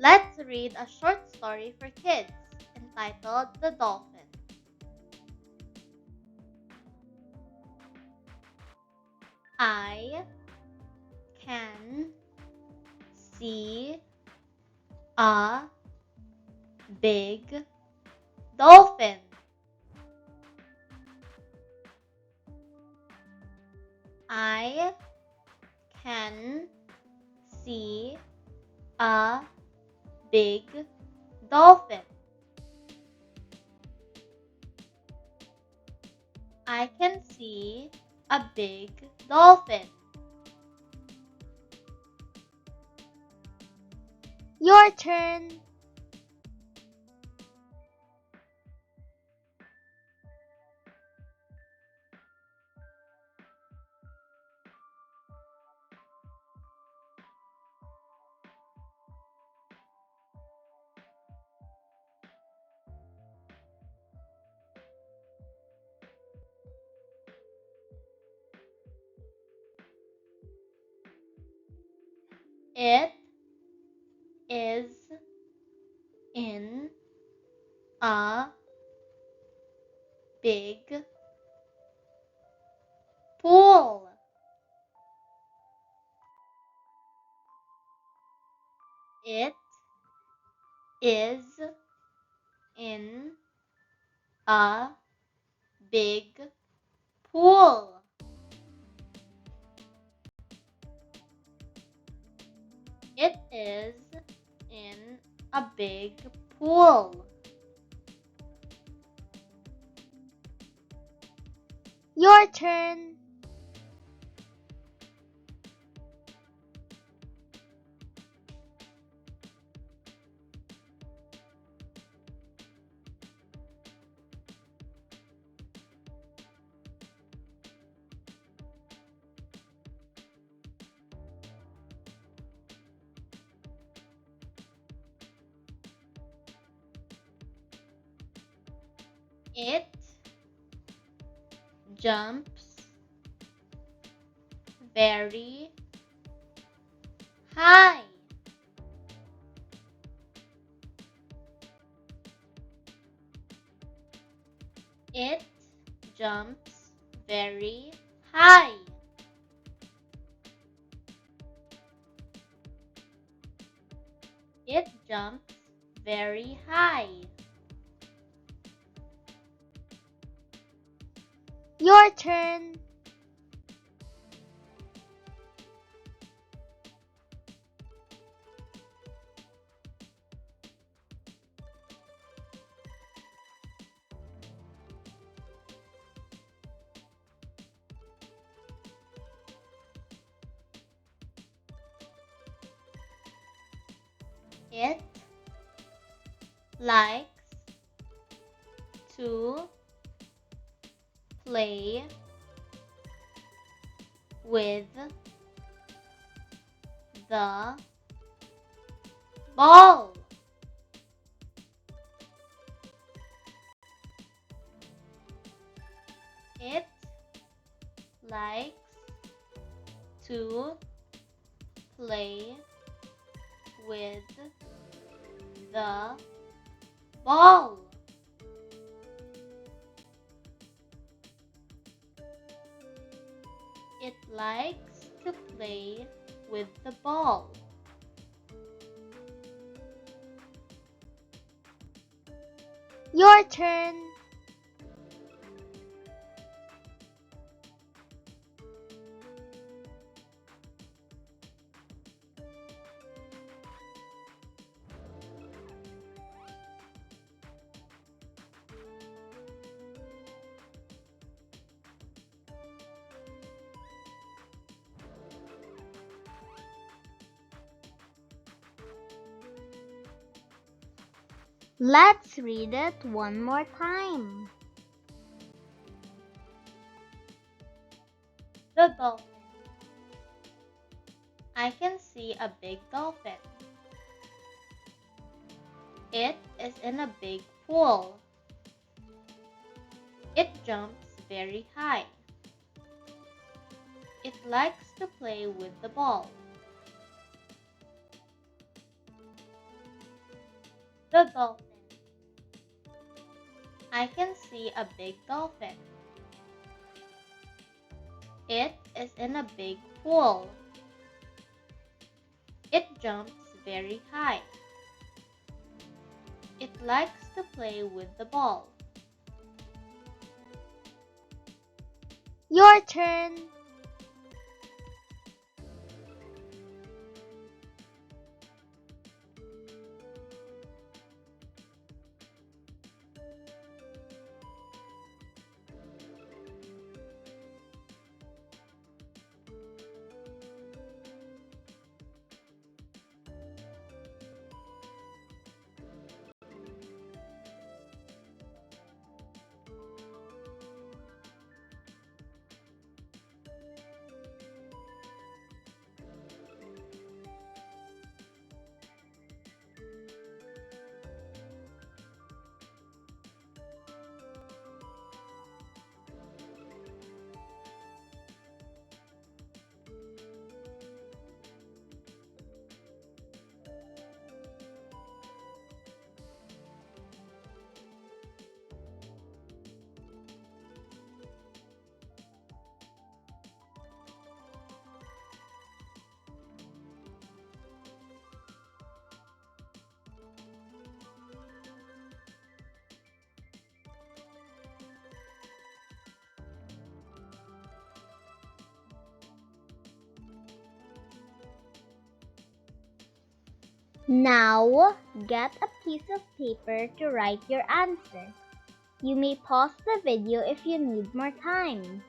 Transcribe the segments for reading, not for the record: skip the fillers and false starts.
Let's read a short story for kids entitled The Dolphin. I can see a big dolphin. I can see a big dolphin. I can see a big dolphin. Your turn. It is in a big pool. It is in a big pool. It is in a big pool. Your turn. It jumps very high. It jumps very high. It jumps very high. Your turn. It likes to play with the ball. It likes to play with the ball. It likes to play with the ball. Your turn. Let's read it one more time. The dolphin. I can see a big dolphin. It is in a big pool. It jumps very high. It likes to play with the ball. The dolphin. I can see a big dolphin. It is in a big pool. It jumps very high. It likes to play with the ball. Your turn. Now, get a piece of paper to write your answer. You may pause the video if you need more time.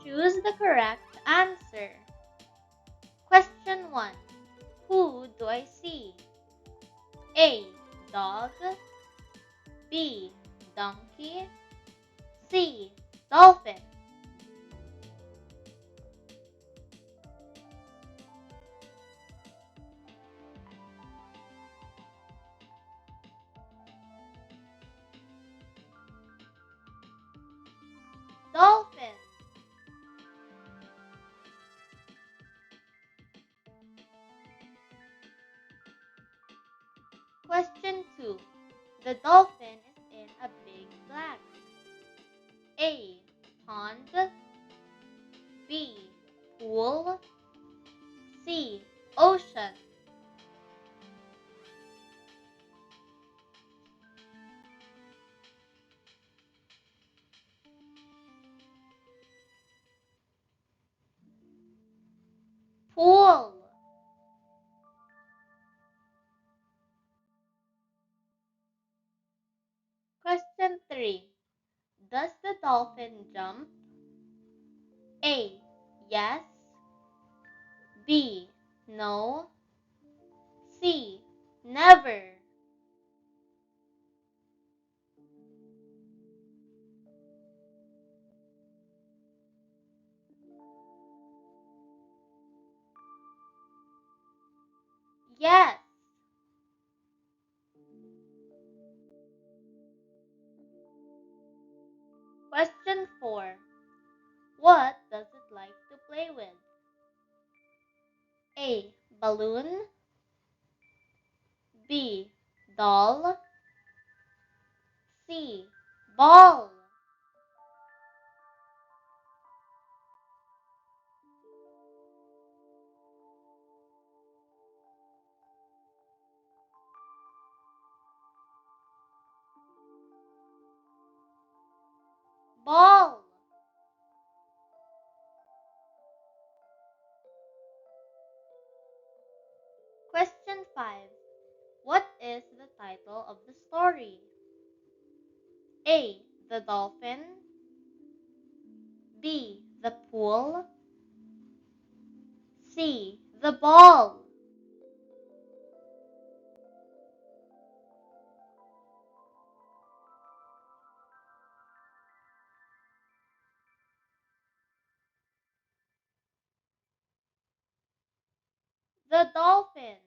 Choose the correct answer. Question 1. Who do I see? A. Dog. B. Donkey. C. Dolphin. Dolphin. Question 2. The dolphin is in a big blank. A. Pond. B. Pool. C. Ocean. Pool. Question 3. Does the dolphin jump? A. Yes. B. No. C. Never. Yes. Question 4. What does it like to play with? A. Balloon. B. Doll. C. Ball. Ball. Question 5. What is the title of the story? A. The dolphin. B. The pool. C. The ball. The dolphin.